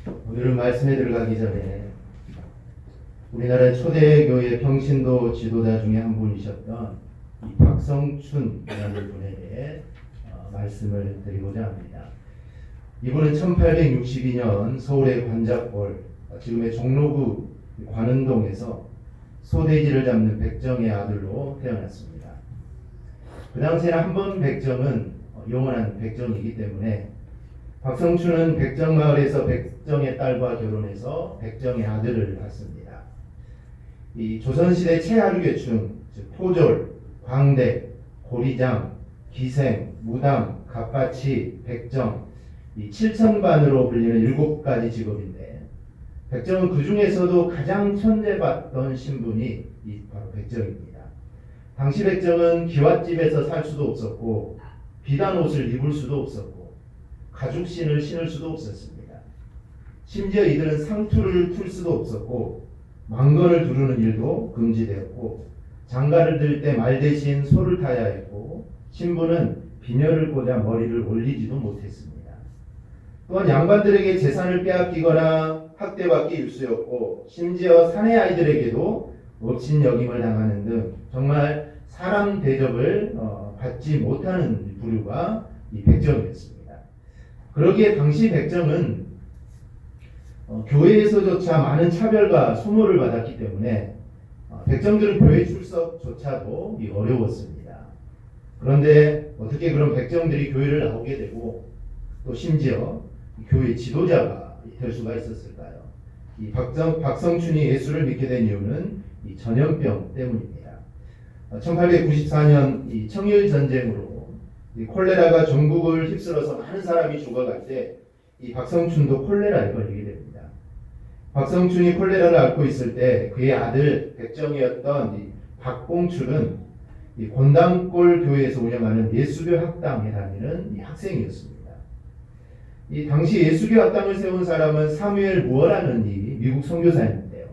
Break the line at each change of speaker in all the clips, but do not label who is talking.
오늘은 말씀에 들어가기 전에 우리나라 초대교회 평신도 지도자 중에 한 분이셨던 이 박성춘이라는 분에게 말씀을 드리고자 합니다. 이분은 1862년 서울의 관작골, 지금의 종로구 관운동에서 소돼지를 잡는 백정의 아들로 태어났습니다. 그 당시에는 한 번 백정은 영원한 백정이기 때문에 박성춘은 백정마을에서 백정의 딸과 결혼해서 백정의 아들을 낳습니다. 이 조선시대 최하류계층, 즉 포졸, 광대, 고리장, 기생, 무당, 갑바치, 백정, 이 칠천반으로 불리는 7가지 직업인데 백정은 그 중에서도 가장 천대받던 신분이 바로 백정입니다. 당시 백정은 기와집에서 살 수도 없었고 비단 옷을 입을 수도 없었고 가죽신을 신을 수도 없었습니다. 심지어 이들은 상투를 풀 수도 없었고 망건을 두르는 일도 금지되었고 장가를 들 때 말 대신 소를 타야 했고 신부는 비녀를 꽂아 머리를 올리지도 못했습니다. 또한 양반들에게 재산을 빼앗기거나 학대받기 일쑤였고 심지어 사내 아이들에게도 업신여김을 당하는 등 정말 사람 대접을 받지 못하는 부류가 이 백정이었습니다. 그러기에 당시 백정은 교회에서조차 많은 차별과 소모를 받았기 때문에 백정들은 교회 출석조차도 어려웠습니다. 그런데 어떻게 그런 백정들이 교회를 나오게 되고 또 심지어 교회 지도자가 될 수가 있었을까요? 이 박성춘이 예수를 믿게 된 이유는 이 전염병 때문입니다. 1894년 이 청일 전쟁으로 이 콜레라가 전국을 휩쓸어서 많은 사람이 죽어갈 때 이 박성춘도 콜레라에 걸리게 됩니다. 박성춘이 콜레라를 앓고 있을 때 그의 아들 백정이었던 이 박봉출은 이 곤당골 교회에서 운영하는 예수교 학당에 다니는 이 학생이었습니다. 이 당시 예수교 학당을 세운 사람은 사무엘 무어라는 이 미국 선교사였는데요.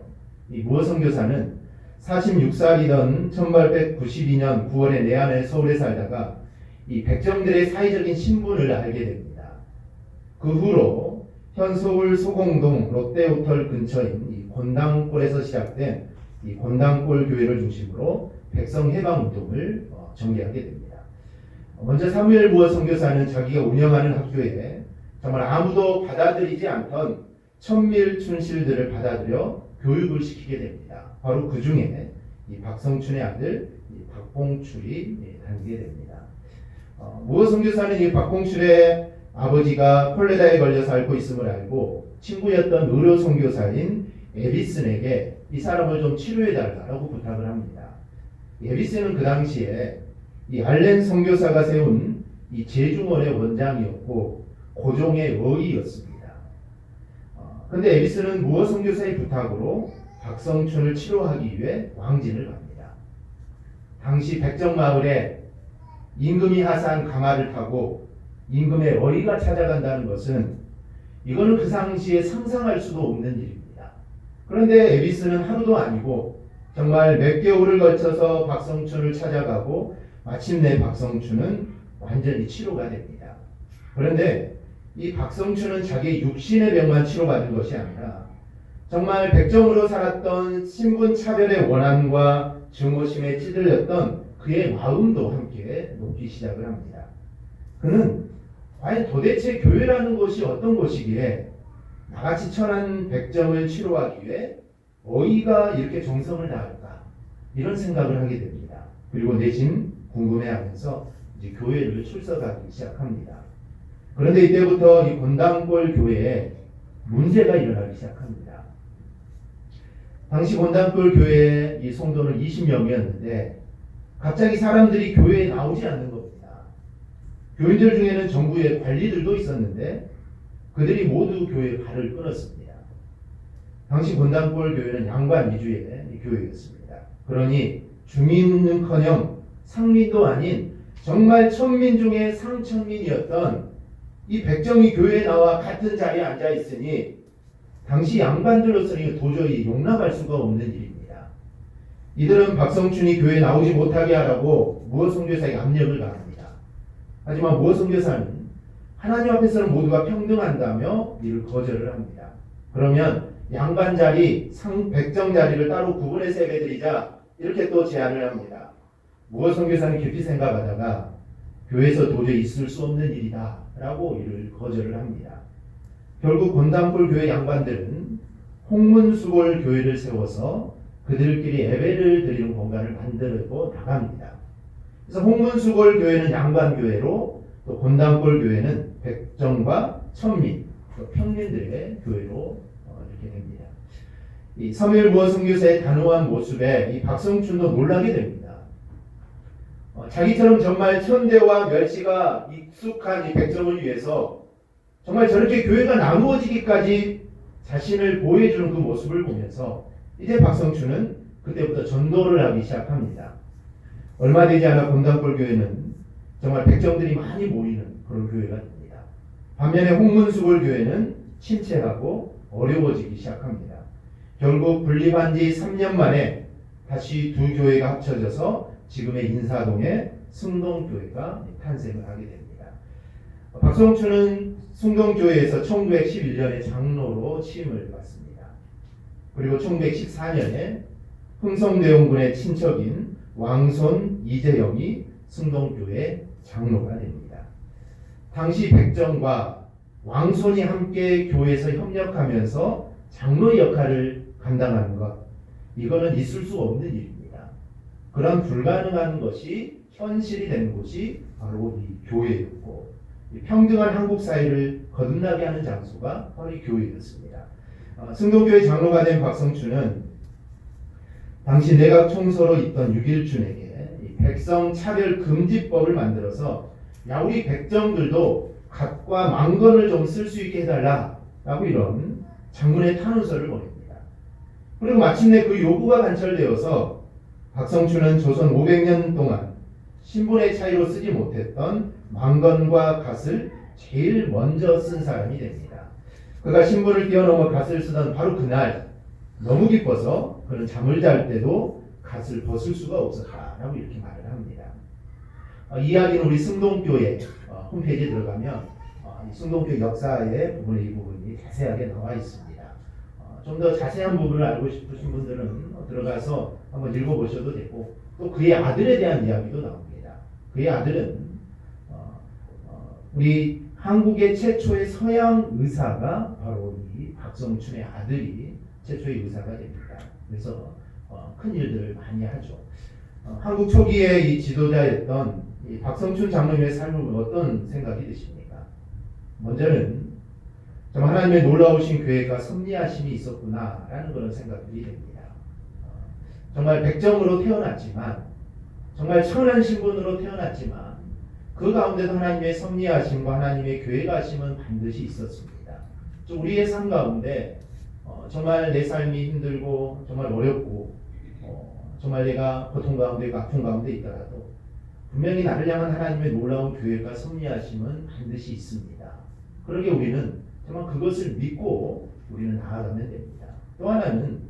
이 무어 선교사는 46살이던 1892년 9월에 내한에 서울에 살다가 이 백정들의 사회적인 신분을 알게 됩니다. 그 후로 현 서울 소공동 롯데호텔 근처인 이 곤당골에서 시작된 이 곤당골 교회를 중심으로 백성해방운동을 전개하게 됩니다. 먼저 사무엘 무어 선교사는 자기가 운영하는 학교에 정말 아무도 받아들이지 않던 천밀춘실들을 받아들여 교육을 시키게 됩니다. 바로 그 중에 이 박성춘의 아들 이 박봉출이 다니게 됩니다. 무어 선교사는 이 박봉출의 아버지가 콜레라에 걸려서 앓고 있음을 알고 친구였던 의료 선교사인 에비슨에게 이 사람을 좀 치료해달라고 부탁을 합니다. 에비슨은 그 당시에 이 알렌 선교사가 세운 이 제중원의 원장이었고 고종의 어이였습니다. 그런데 에비슨은 무어 선교사의 부탁으로 박성춘을 치료하기 위해 왕진을 갑니다. 당시 백정마을에 임금이 하사한 가마를 타고 임금의 어이가 찾아간다는 것은 이거는 그 당시에 상상할 수도 없는 일입니다. 그런데 에비스는 하루도 아니고 정말 몇 개월을 거쳐서 박성춘을 찾아가고 마침내 박성춘은 완전히 치료가 됩니다. 그런데 이 박성춘은 자기 육신의 병만 치료받은 것이 아니라 정말 백정으로 살았던 신분 차별의 원한과 증오심에 찌들렸던 그의 마음도 함께 녹기 시작을 합니다. 그는 과연 도대체 교회라는 것이 어떤 것이기에 나같이 천한 백정을 치료하기 위해 어이가 이렇게 정성을 다할까 이런 생각을 하게 됩니다. 그리고 내심 궁금해하면서 이제 교회를 출석하기 시작합니다. 그런데 이때부터 이 곤당골 교회에 문제가 일어나기 시작합니다. 당시 곤당골 교회의 이 성도는 20여 명이었는데 갑자기 사람들이 교회에 나오지 않는 겁니다. 교인들 중에는 정부의 관리들도 있었는데 그들이 모두 교회의 발을 끊었습니다. 당시 곤당골 교회는 양반 위주의 교회였습니다. 그러니 중인은커녕 상민도 아닌 정말 천민 중에 상천민이었던 이 백정이 교회에 나와 같은 자리에 앉아 있으니 당시 양반들로서는 도저히 용납할 수가 없는 일입니다. 이들은 박성춘이 교회에 나오지 못하게 하라고 무어 선교사에게 압력을 가합니다. 하지만 무어 선교사는 하나님 앞에서는 모두가 평등한다며 이를 거절을 합니다. 그러면 양반 자리, 백정 자리를 따로 구분해서 예배드리자 이렇게 또 제안을 합니다. 무엇 선교사는 깊이 생각하다가 교회에서 도저히 있을 수 없는 일이다 라고 이를 거절을 합니다. 결국 곤단골 교회 양반들은 홍문수골 교회를 세워서 그들끼리 예배를 드리는 공간을 만들고 나갑니다. 그래서 홍문수골 교회는 양반교회로 또 곤단골 교회는 백정과 천민, 평민들의 교회로 이렇게 됩니다. 이 사무엘 무어 선교사의 단호한 모습에 이 박성춘도 놀라게 됩니다. 자기처럼 정말 현대와 멸시가 익숙한 이 백정을 위해서 정말 저렇게 교회가 나누어지기까지 자신을 보호해주는 그 모습을 보면서 이제 박성춘은 그때부터 전도를 하기 시작합니다. 얼마 되지 않아 곤단골 교회는 정말 백정들이 많이 모이는 그런 교회가 됩니다. 반면에 홍문수골 교회는 침체하고 어려워지기 시작합니다. 결국 분립한 지 3년 만에 다시 두 교회가 합쳐져서 지금의 인사동의 승동교회가 탄생을 하게 됩니다. 박성춘은 승동교회에서 1911년에 장로로 취임을 받습니다. 그리고 1914년에 흥성대원군의 친척인 왕손 이재영이 승동교회 장로가 됩니다. 당시 백정과 왕손이 함께 교회에서 협력하면서 장로의 역할을 감당하는 것, 이거는 있을 수 없는 일입니다. 그런 불가능한 것이 현실이 된 곳이 바로 이 교회였고, 평등한 한국 사회를 거듭나게 하는 장소가 바로 이 교회였습니다. 승동교회 장로가 된 박성춘은 당시 내각 총서로 있던 유길준에게 백성 차별 금지법을 만들어서 야, 우리 백정들도 갓과 망건을 좀 쓸 수 있게 해달라라고 이런 장문의 탄원서를 보냅니다. 그리고 마침내 그 요구가 관철되어서 박성춘은 조선 500년 동안 신분의 차이로 쓰지 못했던 망건과 갓을 제일 먼저 쓴 사람이 됩니다. 그가 신분을 뛰어넘어 갓을 쓰던 바로 그날 너무 기뻐서 그는 잠을 잘 때도 갓을 벗을 수가 없었다라고 이렇게 말을 합니다. 이야기는 우리 승동교회 홈페이지에 들어가면 승동교회 역사의 부분의 이 부분이 자세하게 나와 있습니다. 좀 더 자세한 부분을 알고 싶으신 분들은 들어가서 한번 읽어보셔도 되고, 또 그의 아들에 대한 이야기도 나옵니다. 그의 아들은 우리 한국의 최초의 서양 의사가 바로 이 박성춘의 아들이 최초의 의사가 됩니다. 그래서 큰 일들을 많이 하죠. 한국 초기에 이 지도자였던 이 박성춘 장로님의 삶을 보면 어떤 생각이 드십니까? 먼저는 정말 하나님의 놀라우신 계획과 섭리하심이 있었구나라는 그런 생각들이 됩니다. 정말 백정으로 태어났지만, 정말 천한 신분으로 태어났지만, 그 가운데도 하나님의 섭리하심과 하나님의 계획하심은 반드시 있었습니다. 우리의 삶 가운데 정말 내 삶이 힘들고 정말 어렵고 정말 내가 고통 가운데 아픔 가운데 있더라도 분명히 나를 향한 하나님의 놀라운 계획과 섭리하심은 반드시 있습니다. 그러게 우리는 정말 그것을 믿고 우리는 나아가면 됩니다. 또 하나는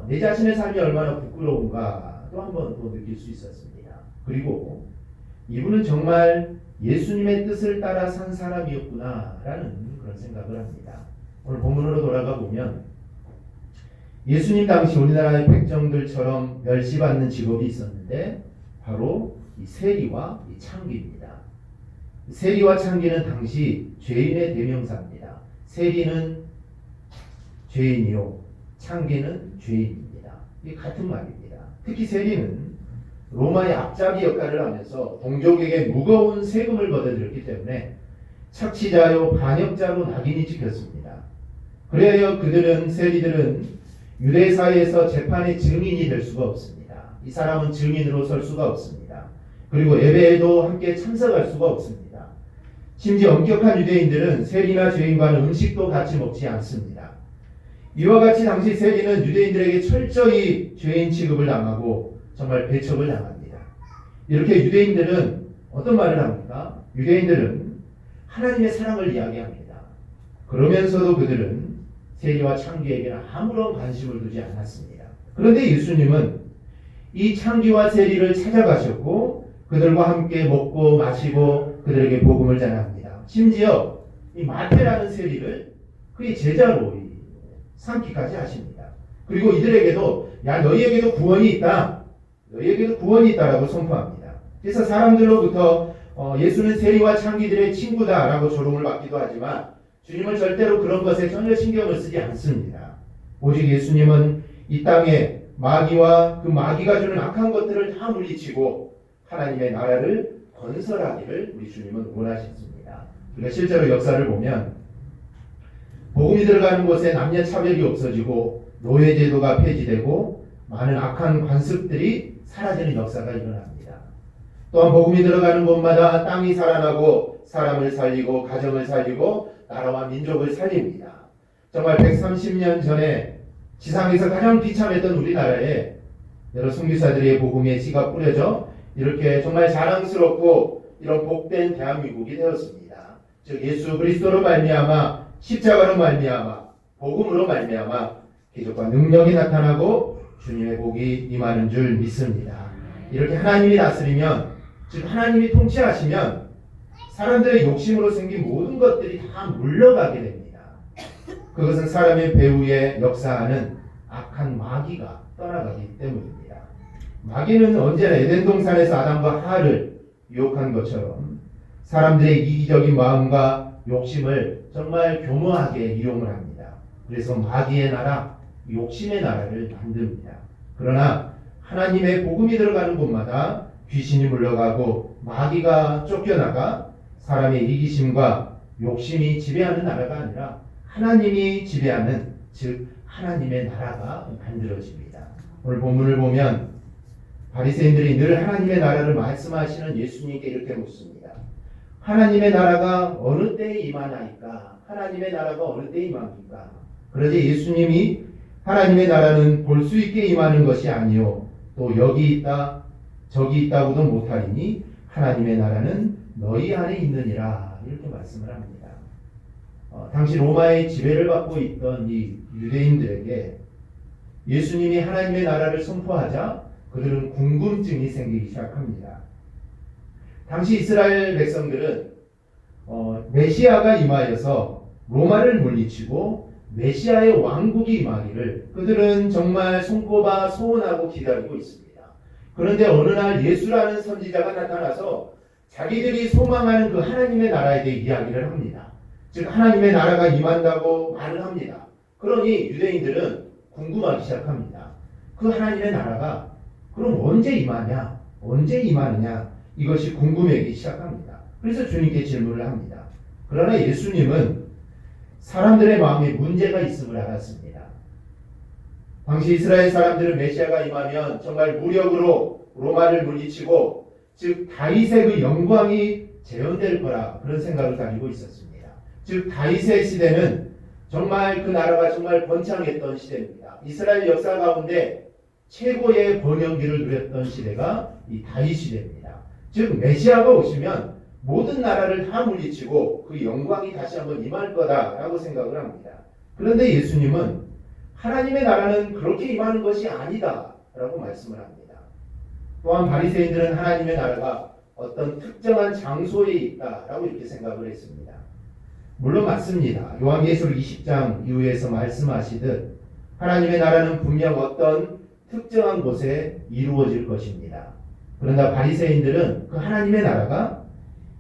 내 자신의 삶이 얼마나 부끄러운가 또 한 번 또 느낄 수 있었습니다. 그리고 이분은 정말 예수님의 뜻을 따라 산 사람이었구나라는 그런 생각을 합니다. 오늘 본문으로 돌아가 보면 예수님 당시 우리나라의 백정들처럼 멸시받는 직업이 있었는데 바로 이 세리와 이 창기입니다. 세리와 창기는 당시 죄인의 대명사입니다. 세리는 죄인이요, 창기는 죄인입니다. 이게 같은 말입니다. 특히 세리는 로마의 앞잡이 역할을 하면서 동족에게 무거운 세금을 걷어들였기 때문에 착취자요 반역자로 낙인이 찍혔습니다. 그래야 세리들은 유대 사회에서 재판의 증인이 될 수가 없습니다. 이 사람은 증인으로 설 수가 없습니다. 그리고 예배에도 함께 참석할 수가 없습니다. 심지어 엄격한 유대인들은 세리나 죄인과는 음식도 같이 먹지 않습니다. 이와 같이 당시 세리는 유대인들에게 철저히 죄인 취급을 당하고 정말 배척을 당합니다. 이렇게 유대인들은 어떤 말을 합니까? 유대인들은 하나님의 사랑을 이야기합니다. 그러면서도 그들은 세리와 창기에게는 아무런 관심을 두지 않았습니다. 그런데 예수님은 이 창기와 세리를 찾아가셨고 그들과 함께 먹고 마시고 그들에게 복음을 전합니다. 심지어 이 마태라는 세리를 그의 제자로 삼기까지 하십니다. 그리고 이들에게도 야 너희에게도 구원이 있다. 너희에게도 구원이 있다라고 선포합니다. 그래서 사람들로부터 예수는 세리와 창기들의 친구다라고 조롱을 받기도 하지만 주님은 절대로 그런 것에 전혀 신경을 쓰지 않습니다. 오직 예수님은 이 땅에 마귀와 그 마귀가 주는 악한 것들을 다 물리치고 하나님의 나라를 건설하기를 우리 주님은 원하셨습니다. 우리가 실제로 역사를 보면 복음이 들어가는 곳에 남녀 차별이 없어지고 노예제도가 폐지되고 많은 악한 관습들이 사라지는 역사가 일어납니다. 또한 복음이 들어가는 곳마다 땅이 살아나고 사람을 살리고 가정을 살리고 나라와 민족을 살립니다. 정말 130년 전에 지상에서 가장 비참했던 우리나라에 여러 선교사들의 복음의 씨가 뿌려져 이렇게 정말 자랑스럽고 이런 복된 대한민국이 되었습니다. 즉 예수 그리스도로 말미암아 십자가로 말미암아 복음으로 말미암아 기적과 능력이 나타나고 주님의 복이 임하는 줄 믿습니다. 이렇게 하나님이 다스리면 즉 하나님이 통치하시면 사람들의 욕심으로 생긴 모든 것들이 다 물러가게 됩니다. 그것은 사람의 배후에 역사하는 악한 마귀가 떠나가기 때문입니다. 마귀는 언제나 에덴 동산에서 아담과 하와를 유혹한 것처럼 사람들의 이기적인 마음과 욕심을 정말 교묘하게 이용을 합니다. 그래서 마귀의 나라, 욕심의 나라를 만듭니다. 그러나 하나님의 복음이 들어가는 곳마다 귀신이 물러가고 마귀가 쫓겨나가 사람의 이기심과 욕심이 지배하는 나라가 아니라 하나님이 지배하는 즉 하나님의 나라가 만들어집니다. 오늘 본문을 보면 바리새인들이 늘 하나님의 나라를 말씀하시는 예수님께 이렇게 묻습니다. 하나님의 나라가 어느 때에 임하나이까? 하나님의 나라가 어느 때에 임합니까? 그러자 예수님이 하나님의 나라는 볼 수 있게 임하는 것이 아니요 또 여기 있다 저기 있다고도 못하리니 하나님의 나라는 너희 안에 있느니라 이렇게 말씀을 합니다. 당시 로마의 지배를 받고 있던 이 유대인들에게 예수님이 하나님의 나라를 선포하자 그들은 궁금증이 생기기 시작합니다. 당시 이스라엘 백성들은 메시아가 임하여서 로마를 물리치고 메시아의 왕국이 임하기를 그들은 정말 손꼽아 소원하고 기다리고 있습니다. 그런데 어느 날 예수라는 선지자가 나타나서 자기들이 소망하는 그 하나님의 나라에 대해 이야기를 합니다. 즉 하나님의 나라가 임한다고 말을 합니다. 그러니 유대인들은 궁금하기 시작합니다. 그 하나님의 나라가 그럼 언제 임하냐? 언제 임하느냐? 이것이 궁금해지기 시작합니다. 그래서 주님께 질문을 합니다. 그러나 예수님은 사람들의 마음에 문제가 있음을 알았습니다. 당시 이스라엘 사람들은 메시아가 임하면 정말 무력으로 로마를 물리치고 즉 다윗의 그 영광이 재현될 거라 그런 생각을 가지고 있었습니다. 즉 다윗의 시대는 정말 그 나라가 정말 번창했던 시대입니다. 이스라엘 역사 가운데 최고의 번영기를 누렸던 시대가 이 다윗 시대입니다. 즉 메시아가 오시면 모든 나라를 다 물리치고 그 영광이 다시 한번 임할 거다라고 생각을 합니다. 그런데 예수님은 하나님의 나라는 그렇게 임하는 것이 아니다라고 말씀을 합니다. 또한 바리새인들은 하나님의 나라가 어떤 특정한 장소에 있다라고 이렇게 생각을 했습니다. 물론 맞습니다. 요한계시록 20장 이후에서 말씀하시듯 하나님의 나라는 분명 어떤 특정한 곳에 이루어질 것입니다. 그러나 바리새인들은 그 하나님의 나라가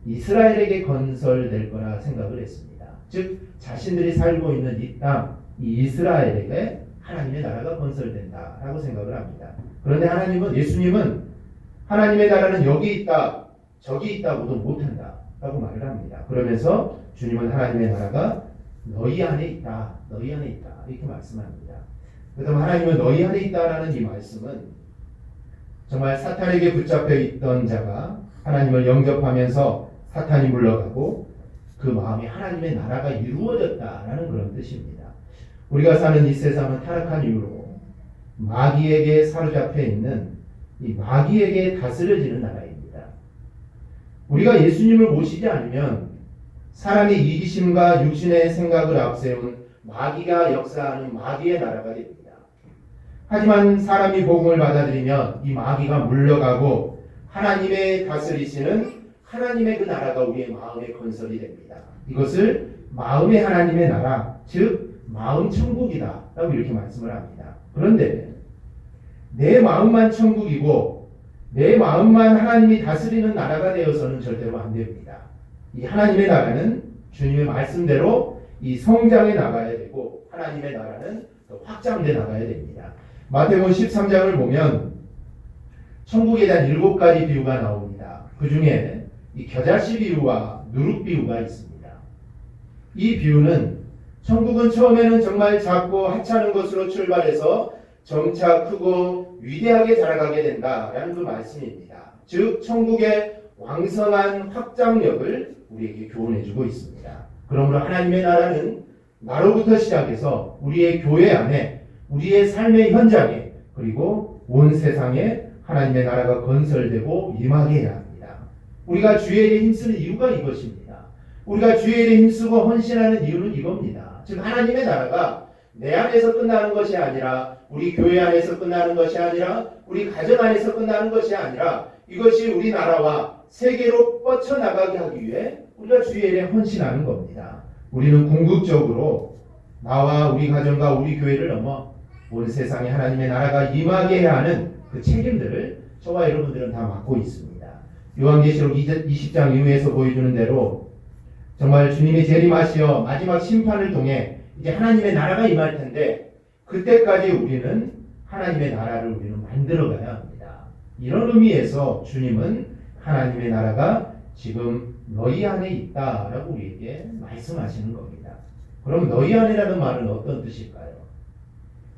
이스라엘에게 건설될 거라 생각을 했습니다. 즉 자신들이 살고 있는 이 땅, 이 이스라엘에게 하나님의 나라가 건설된다라고 생각을 합니다. 그런데 예수님은 하나님의 나라는 여기 있다, 저기 있다고도 못한다라고 말을 합니다. 그러면서 주님은 하나님의 나라가 너희 안에 있다, 너희 안에 있다 이렇게 말씀합니다. 그다음 하나님은 너희 안에 있다라는 이 말씀은 정말 사탄에게 붙잡혀 있던 자가 하나님을 영접하면서 사탄이 물러가고 그 마음에 하나님의 나라가 이루어졌다라는 그런 뜻입니다. 우리가 사는 이 세상은 타락한 이유로 마귀에게 사로잡혀 있는 이 마귀에게 다스려지는 나라입니다. 우리가 예수님을 모시지 않으면 사람의 이기심과 육신의 생각을 앞세운 마귀가 역사하는 마귀의 나라가 됩니다. 하지만 사람이 복음을 받아들이면 이 마귀가 물러가고 하나님의 다스리시는 하나님의 그 나라가 우리의 마음에 건설이 됩니다. 이것을 마음의 하나님의 나라, 즉 마음 천국이다 라고 이렇게 말씀을 합니다. 그런데 내 마음만 천국이고 내 마음만 하나님이 다스리는 나라가 되어서는 절대로 안 됩니다. 이 하나님의 나라는 주님의 말씀대로 이 성장해 나가야 되고 하나님의 나라는 더 확장돼 나가야 됩니다. 마태복음 13장을 보면 천국에 대한 7가지 비유가 나옵니다. 그 중에 이 겨자씨 비유와 누룩 비유가 있습니다. 이 비유는 천국은 처음에는 정말 작고 하찮은 것으로 출발해서 점차 크고 위대하게 자라가게 된다라는 그 말씀입니다. 즉 천국의 왕성한 확장력을 우리에게 교훈해주고 있습니다. 그러므로 하나님의 나라는 나로부터 시작해서 우리의 교회 안에, 우리의 삶의 현장에, 그리고 온 세상에 하나님의 나라가 건설되고 임하게 해야 합니다. 우리가 주의 일에 힘쓰는 이유가 이것입니다. 우리가 주의 일에 힘쓰고 헌신하는 이유는 이겁니다. 즉 하나님의 나라가 내 안에서 끝나는 것이 아니라, 우리 교회 안에서 끝나는 것이 아니라, 우리 가정 안에서 끝나는 것이 아니라, 이것이 우리나라와 세계로 뻗쳐나가게 하기 위해 우리가 주의 일에 헌신하는 겁니다. 우리는 궁극적으로 나와 우리 가정과 우리 교회를 넘어 온 세상에 하나님의 나라가 임하게 해야 하는 그 책임들을 저와 여러분들은 다 맡고 있습니다. 요한계시록 20장 이후에서 보여주는 대로 정말 주님이 재림하시어 마지막 심판을 통해 이제 하나님의 나라가 임할 텐데, 그때까지 우리는 하나님의 나라를 우리는 만들어가야 합니다. 이런 의미에서 주님은 하나님의 나라가 지금 너희 안에 있다라고 우리에게 말씀하시는 겁니다. 그럼 너희 안에라는 말은 어떤 뜻일까요?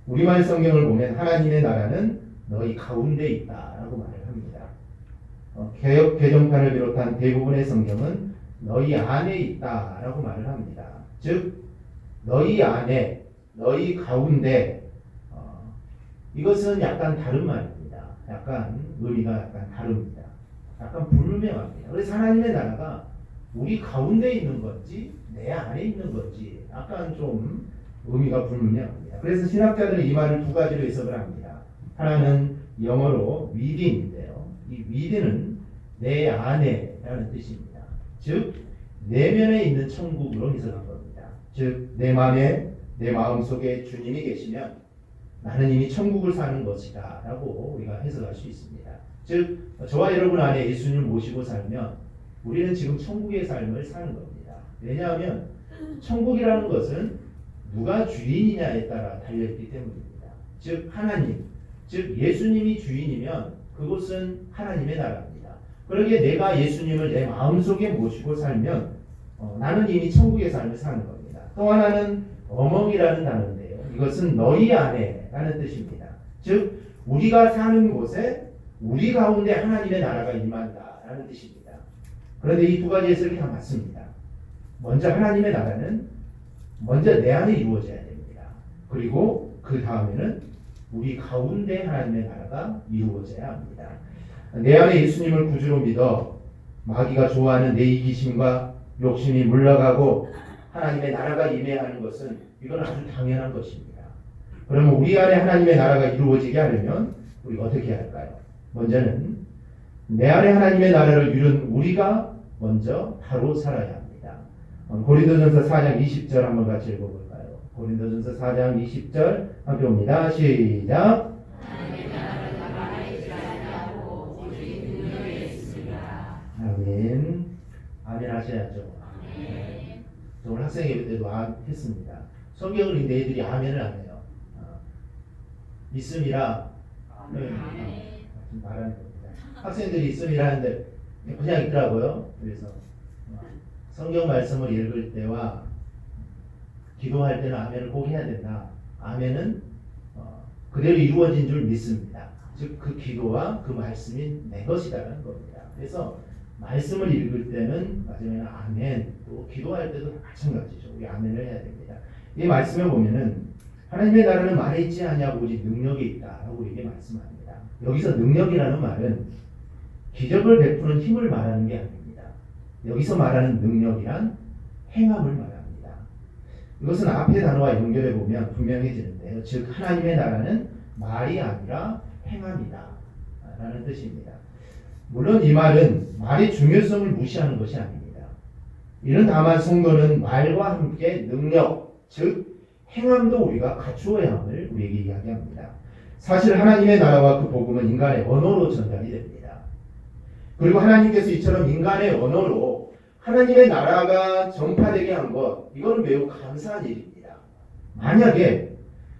우리말 성경을 보면 하나님의 나라는 너희 가운데 있다라고 말을 합니다. 개역 개정판을 비롯한 대부분의 성경은 너희 안에 있다라고 말을 합니다. 즉 너희 안에, 너희 가운데, 이것은 약간 다른 말입니다. 약간 의미가 약간 다릅니다. 약간 불명합니다. 그래서 하나님의 나라가 우리 가운데 있는 건지 내 안에 있는 건지 약간 좀 의미가 불명합니다. 그래서 신학자들은 이 말을 두 가지로 해석을 합니다. 하나는 영어로 within인데요. 이 within은 내 안에라는 뜻입니다. 즉 내면에 있는 천국으로 해석한 겁니다. 즉 내 마음에, 내 마음속에 주님이 계시면 나는 이미 천국을 사는 것이다 라고 우리가 해석할 수 있습니다. 즉 저와 여러분 안에 예수님을 모시고 살면 우리는 지금 천국의 삶을 사는 겁니다. 왜냐하면 천국이라는 것은 누가 주인이냐에 따라 달려있기 때문입니다. 즉 하나님, 즉 예수님이 주인이면 그곳은 하나님의 나라입니다. 그러기에 내가 예수님을 내 마음속에 모시고 살면 나는 이미 천국의 삶을 사는 겁니다. 또 하나는 어멍이라는 단어인데요. 이것은 너희 안에 라는 뜻입니다. 즉 우리가 사는 곳에 우리 가운데 하나님의 나라가 임한다 라는 뜻입니다. 그런데 이 두 가지 해석이 다 맞습니다. 먼저 하나님의 나라는 먼저 내 안에 이루어져야 됩니다. 그리고 그 다음에는 우리 가운데 하나님의 나라가 이루어져야 합니다. 내 안에 예수님을 구주로 믿어 마귀가 좋아하는 내 이기심과 욕심이 물러가고 하나님의 나라가 임해야 하는 것은 이건 아주 당연한 것입니다. 그러면 우리 안에 하나님의 나라가 이루어지게 하려면 우리가 어떻게 해야 할까요? 먼저는 내 안에 하나님의 나라를 이룬 우리가 먼저 바로 살아야 합니다. 고린도전서 4장 20절 한번 같이 읽어볼까요? 고린도전서 4장 20절 함께 봅니다. 시작. 아멘. 아멘 하셔야죠. 아멘. 오늘 학생 예배 때도 했습니다. 성경을 읽는데 애들이 아멘을 안 해요. 있음이라 말하는 겁니다. 학생들이 있음이라 하는데 그냥 있더라고요. 그래서 성경 말씀을 읽을 때와 기도할 때는 아멘을 꼭 해야 된다. 아멘은 그대로 이루어진 줄 믿습니다. 즉 그 기도와 그 말씀이 내 것이다라는 겁니다. 그래서 말씀을 읽을 때는 마지막에는 아멘, 또 기도할 때도 마찬가지죠. 우리 아멘을 해야 됩니다. 이 말씀에 보면은 하나님의 나라는 말에 있지 않냐고 오직 능력에 있다라고 우리에게 말씀합니다. 여기서 능력이라는 말은 기적을 베푸는 힘을 말하는 게 아닙니다. 여기서 말하는 능력이란 행함을 말합니다. 이것은 앞의 단어와 연결해 보면 분명해지는데요. 즉 하나님의 나라는 말이 아니라 행함이다 라는 뜻입니다. 물론 이 말의 중요성을 무시하는 것이 아닙니다. 이는 다만 성도는 말과 함께 능력, 즉 행함도 우리가 갖추어야 함을 우리에게 이야기합니다. 사실 하나님의 나라와 그 복음은 인간의 언어로 전달이 됩니다. 그리고 하나님께서 이처럼 인간의 언어로 하나님의 나라가 전파되게 한 것, 이거는 매우 감사한 일입니다. 만약에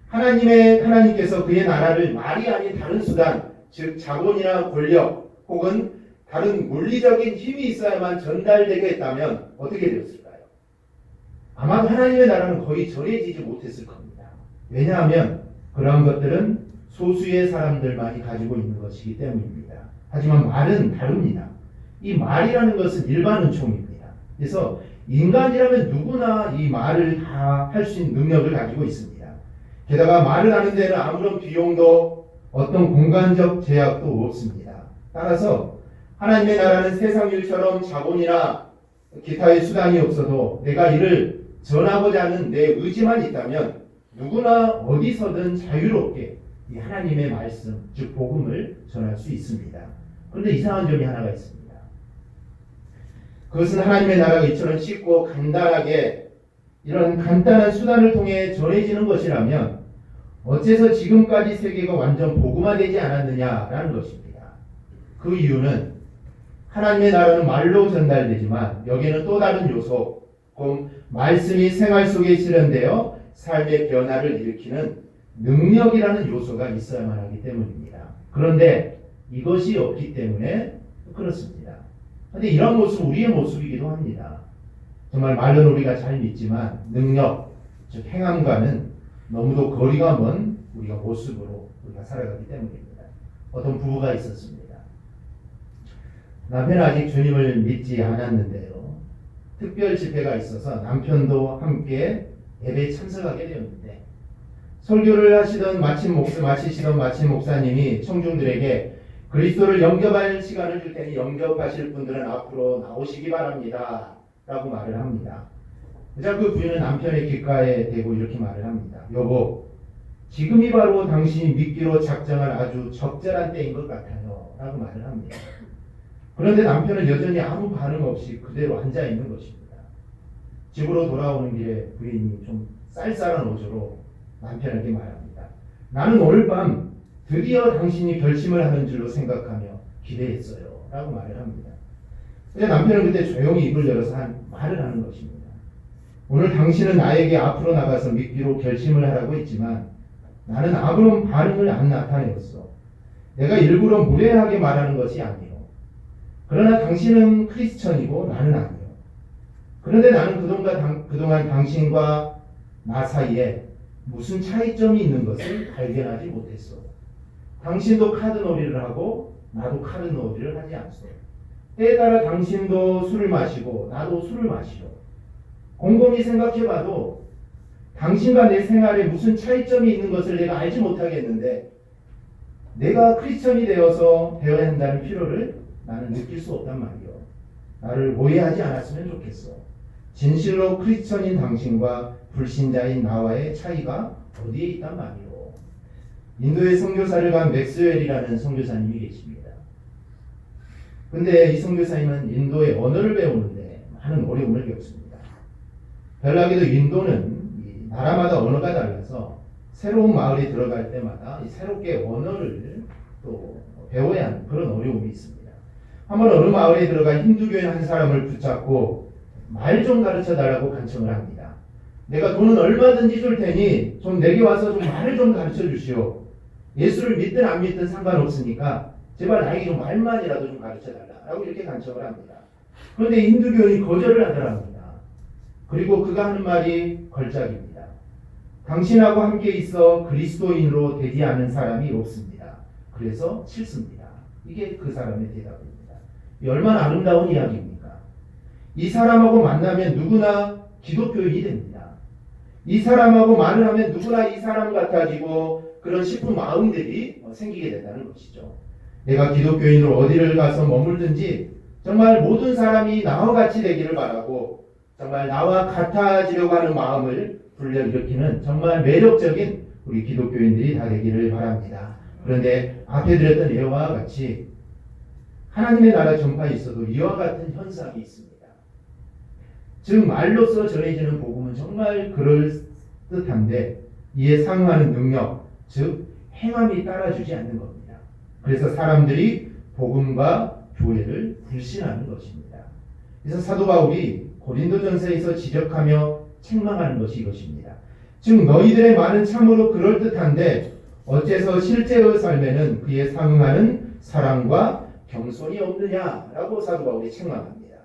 하나님께서 그의 나라를 말이 아닌 다른 수단, 즉 자본이나 권력 혹은 다른 물리적인 힘이 있어야만 전달되게 했다면 어떻게 되었을까요? 아마도 하나님의 나라는 거의 전해지지 못했을 겁니다. 왜냐하면 그러한 것들은 소수의 사람들만이 가지고 있는 것이기 때문입니다. 하지만 말은 다릅니다. 이 말이라는 것은 일반 은총입니다. 그래서 인간이라면 누구나 이 말을 다 할 수 있는 능력을 가지고 있습니다. 게다가 말을 하는 데는 아무런 비용도 어떤 공간적 제약도 없습니다. 따라서 하나님의 나라는 세상 일처럼 자본이나 기타의 수단이 없어도 내가 이를 전하고자 하는 내 의지만 있다면 누구나 어디서든 자유롭게 이 하나님의 말씀, 즉 복음을 전할 수 있습니다. 그런데 이상한 점이 하나가 있습니다. 그것은 하나님의 나라가 이처럼 쉽고 간단하게 이런 간단한 수단을 통해 전해지는 것이라면 어째서 지금까지 세계가 완전 복음화되지 않았느냐라는 것입니다. 그 이유는 하나님의 나라는 말로 전달되지만 여기에는 또 다른 요소, 곧 말씀이 생활 속에 실현되어 삶의 변화를 일으키는 능력이라는 요소가 있어야만 하기 때문입니다. 그런데 이것이 없기 때문에 그렇습니다. 그런데 이런 모습은 우리의 모습이기도 합니다. 정말 말로는 우리가 잘 믿지만 능력, 즉 행함과는 너무도 거리가 먼 우리가 모습으로 우리가 살아가기 때문입니다. 어떤 부부가 있었습니다. 남편은 아직 주님을 믿지 않았는데요. 특별 집회가 있어서 남편도 함께 예배에 참석하게 되었는데 설교를 마치시던 목사님이 청중들에게 그리스도를 영접할 시간을 줄 테니 영접하실 분들은 앞으로 나오시기 바랍니다. 라고 말을 합니다. 그자 그 부인은 남편의 귓가에 대고 이렇게 말을 합니다. 여보, 지금이 바로 당신이 믿기로 작정할 아주 적절한 때인 것 같아요. 라고 말을 합니다. 그런데 남편은 여전히 아무 반응 없이 그대로 앉아 있는 것입니다. 집으로 돌아오는 길에 부인이 좀 쌀쌀한 어조로 남편에게 말합니다. 나는 오늘 밤 드디어 당신이 결심을 하는 줄로 생각하며 기대했어요. 라고 말을 합니다. 근데 남편은 그때 조용히 입을 열어서 말을 하는 것입니다. 오늘 당신은 나에게 앞으로 나가서 믿기로 결심을 하라고 했지만 나는 아무런 반응을 안 나타내었어. 내가 일부러 무례하게 말하는 것이 아니에요. 그러나 당신은 크리스천이고 나는 아니에요. 그런데 나는 그동안 당신과 나 사이에 무슨 차이점이 있는 것을 발견하지 못했어. 당신도 카드놀이를 하고 나도 카드놀이를 하지 않소. 때에 따라 당신도 술을 마시고 나도 술을 마시오. 곰곰이 생각해봐도 당신과 내 생활에 무슨 차이점이 있는 것을 내가 알지 못하겠는데 내가 크리스천이 되어서 되어야 한다는 필요를 나는 느낄 수 없단 말이오. 나를 오해하지 않았으면 좋겠어. 진실로 크리스천인 당신과 불신자인 나와의 차이가 어디에 있단 말이오. 인도의 선교사를 간 맥스웰이라는 선교사님이 계십니다. 근데 이 선교사님은 인도의 언어를 배우는데 많은 어려움을 겪습니다. 별나게도 인도는 나라마다 언어가 달라서 새로운 마을에 들어갈 때마다 새롭게 언어를 또 배워야 하는 그런 어려움이 있습니다. 한번 어느 마을에 들어가 힌두교인 한 사람을 붙잡고 말 좀 가르쳐 달라고 간청을 합니다. 내가 돈은 얼마든지 줄 테니 좀 내게 와서 좀 말을 좀 가르쳐 주시오. 예수를 믿든 안 믿든 상관없으니까 제발 나에게 좀 말만이라도 좀 가르쳐 달라고 이렇게 간청을 합니다. 그런데 힌두교인이 거절을 하더랍니다. 그리고 그가 하는 말이 걸작입니다. 당신하고 함께 있어 그리스도인으로 되지 않은 사람이 없습니다. 그래서 싫습니다. 이게 그 사람의 대답입니다. 얼마나 아름다운 이야기입니까? 이 사람하고 만나면 누구나 기독교인이 됩니다. 이 사람하고 말을 하면 누구나 이 사람 같아지고 그런 싶은 마음들이 생기게 된다는 것이죠. 내가 기독교인으로 어디를 가서 머물든지 정말 모든 사람이 나와 같이 되기를 바라고 정말 나와 같아지려고 하는 마음을 불러일으키는 정말 매력적인 우리 기독교인들이 다 되기를 바랍니다. 그런데 앞에 드렸던 예화와 같이 하나님의 나라 전파에 있어도 이와 같은 현상이 있습니다. 즉 말로써 전해지는 복음은 정말 그럴듯한데 이에 상응하는 능력, 즉 행함이 따라주지 않는 겁니다. 그래서 사람들이 복음과 교회를 불신하는 것입니다. 그래서 사도 바울이 고린도전서에서 지적하며 책망하는 것이 이것입니다. 즉 너희들의 말은 참으로 그럴듯한데 어째서 실제의 삶에는 그에 상응하는 사랑과 겸손이 없느냐라고 사도 바울이 책망합니다.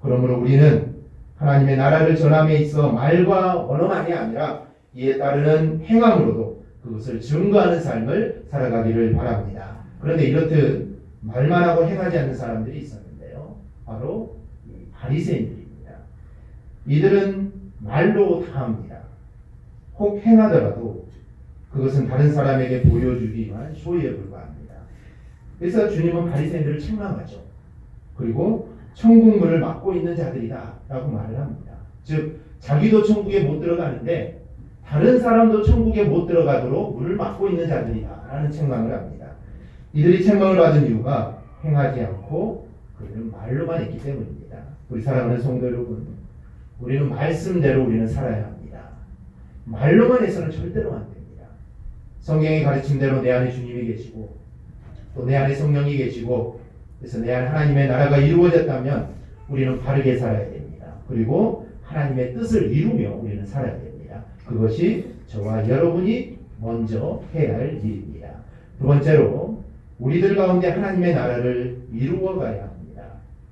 그러므로 우리는 하나님의 나라를 전함에 있어 말과 언어만이 아니라 이에 따르는 행함으로도 그것을 증거하는 삶을 살아가기를 바랍니다. 그런데 이렇듯 말만 하고 행하지 않는 사람들이 있었는데요. 바로 바리새인들입니다. 이들은 말로 다 합니다. 혹 행하더라도 그것은 다른 사람에게 보여주기 위한 쇼에 불과합니다. 그래서 주님은 바리새인들을 책망하죠. 그리고 천국문을 막고 있는 자들이다 라고 말을 합니다. 즉 자기도 천국에 못 들어가는데 다른 사람도 천국에 못 들어가도록 문을 막고 있는 자들이다 라는 책망을 합니다. 이들이 책망을 받은 이유가 행하지 않고 그들은 말로만 했기 때문입니다. 우리 사랑하는 성도 여러분, 우리는 말씀대로 우리는 살아야 합니다. 말로만 해서는 절대로 안 됩니다. 성경의 가르침대로 내 안에 주님이 계시고 또 내 안에 성령이 계시고 그래서 내 안에 하나님의 나라가 이루어졌다면 우리는 바르게 살아야 됩니다. 그리고 하나님의 뜻을 이루며 우리는 살아야 됩니다. 그것이 저와 여러분이 먼저 해야 할 일입니다. 두 번째로 우리들 가운데 하나님의 나라를 이루어 가야 합니다.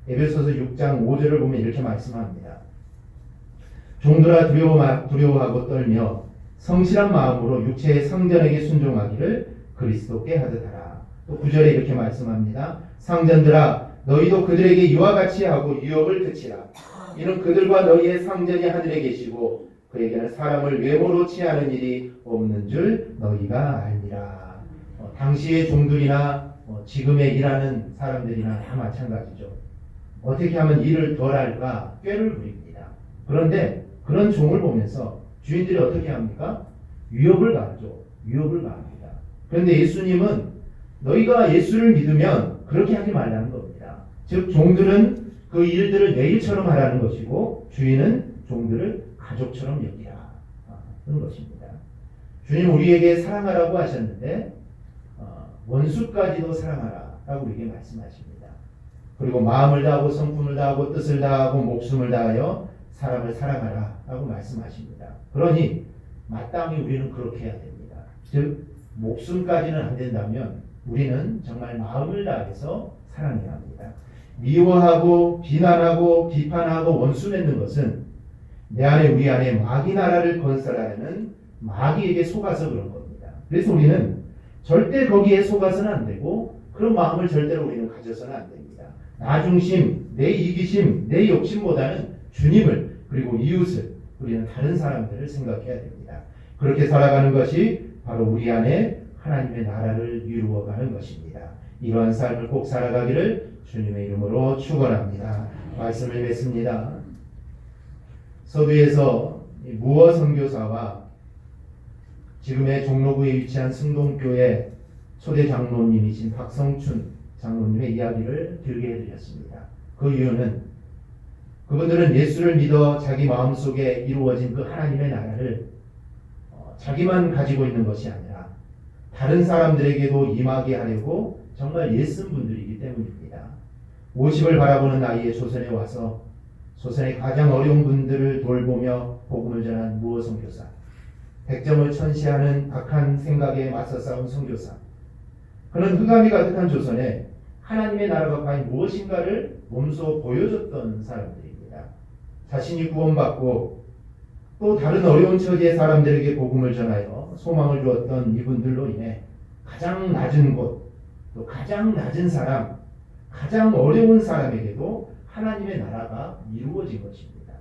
에베소서 6장 5절을 보면 이렇게 말씀합니다. 종들아 두려워하고 떨며 성실한 마음으로 육체의 상전에게 순종하기를 그리스도께 하듯 하라. 또 9절에 이렇게 말씀합니다. 상전들아 너희도 그들에게 이와 같이 하고 유업을 그치라. 이는 그들과 너희의 상전이 하늘에 계시고 그에게는 사람을 외모로 취하는 일이 없는 줄 너희가 알니라. 당시의 종들이나 지금의 일하는 사람들이나 다 마찬가지죠. 어떻게 하면 일을 덜 할까 꾀를 부립니다. 그런데 그런 종을 보면서 주인들이 어떻게 합니까? 위협을 가하죠. 위협을 가합니다. 그런데 예수님은 너희가 예수를 믿으면 그렇게 하지 말라는 겁니다. 즉 종들은 그 일들을 내 일처럼 하라는 것이고 주인은 종들을 가족처럼 여기라 하는 것입니다. 주님 우리에게 사랑하라고 하셨는데 원수까지도 사랑하라라고 우리에게 말씀하십니다. 그리고 마음을 다하고 성품을 다하고 뜻을 다하고 목숨을 다하여 사람을 사랑하라라고 말씀하십니다. 그러니 마땅히 우리는 그렇게 해야 됩니다. 즉 목숨까지는 안 된다면 우리는 정말 마음을 다해서 사랑해야 합니다. 미워하고 비난하고 비판하고 원수 맺는 것은 내 안에 우리 안에 마귀 나라를 건설하려는 마귀에게 속아서 그런 겁니다. 그래서 우리는 절대 거기에 속아서는 안 되고 그런 마음을 절대로 우리는 가져서는 안 됩니다. 나 중심, 내 이기심, 내 욕심보다는 주님을 그리고 이웃을 우리는 다른 사람들을 생각해야 됩니다. 그렇게 살아가는 것이 바로 우리 안에 하나님의 나라를 이루어가는 것입니다. 이러한 삶을 꼭 살아가기를 주님의 이름으로 축원합니다. 말씀을 맺습니다. 서두에서 무어 선교사와 지금의 종로구에 위치한 승동교회 초대 장로님이신 박성춘 장로님의 이야기를 들게 해드렸습니다. 그 이유는 그분들은 예수를 믿어 자기 마음속에 이루어진 그 하나님의 나라를 자기만 가지고 있는 것이 아니라 다른 사람들에게도 임하게 하려고 정말 예쓴 분들이기 때문입니다. 50을 바라보는 나이에 조선에 와서 조선의 가장 어려운 분들을 돌보며 복음을 전한 무어 선교사, 100점을 천시하는 악한 생각에 맞서 싸운 선교사, 그는 흑암이 가득한 조선에 하나님의 나라가 과연 무엇인가를 몸소 보여줬던 사람들입니다. 자신이 구원받고 또 다른 어려운 처지의 사람들에게 복음을 전하여 소망을 주었던 이분들로 인해 가장 낮은 곳, 또 가장 낮은 사람, 가장 어려운 사람에게도 하나님의 나라가 이루어진 것입니다.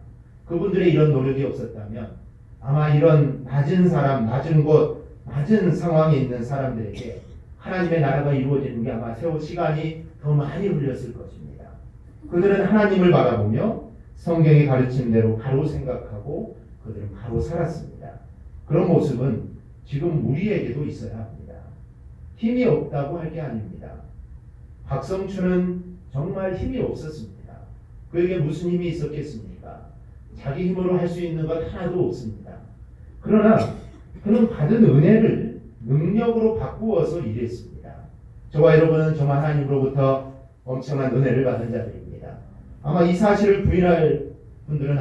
그분들의 이런 노력이 없었다면 아마 이런 낮은 사람, 낮은 곳, 낮은 상황에 있는 사람들에게 하나님의 나라가 이루어지는 게 아마 세월 시간이 더 많이 흘렸을 것입니다. 그들은 하나님을 바라보며 성경의 가르침대로 바로 생각하고 그들은 바로 살았습니다. 그런 모습은 지금 우리에게도 있어야 합니다. 힘이 없다고 할 게 아닙니다. 박성춘은 정말 힘이 없었습니다. 그에게 무슨 힘이 있었겠습니까? 자기 힘으로 할 수 있는 것 하나도 없습니다. 그러나 그는 받은 은혜를 능력으로 바꾸어서 일했습니다. 저와 여러분은 정말 하나님으로부터 엄청난 은혜를 받은 자들입니다. 아마 이 사실을 부인할 분들은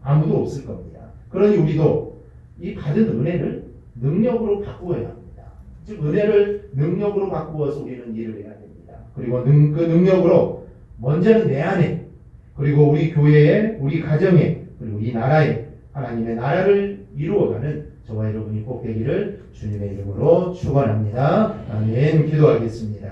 아무도 없을 겁니다. 그러니 우리도 이 받은 은혜를 능력으로 바꾸어야 합니다. 즉 은혜를 능력으로 바꾸어서 우리는 일을 해야 됩니다. 그리고 그 능력으로 먼저는 내 안에, 그리고 우리 교회에, 우리 가정에, 그리고 이 나라에 하나님의 나라를 이루어가는 저와 여러분이 꼭 되기를 주님의 이름으로 축원합니다. 아멘. 기도하겠습니다.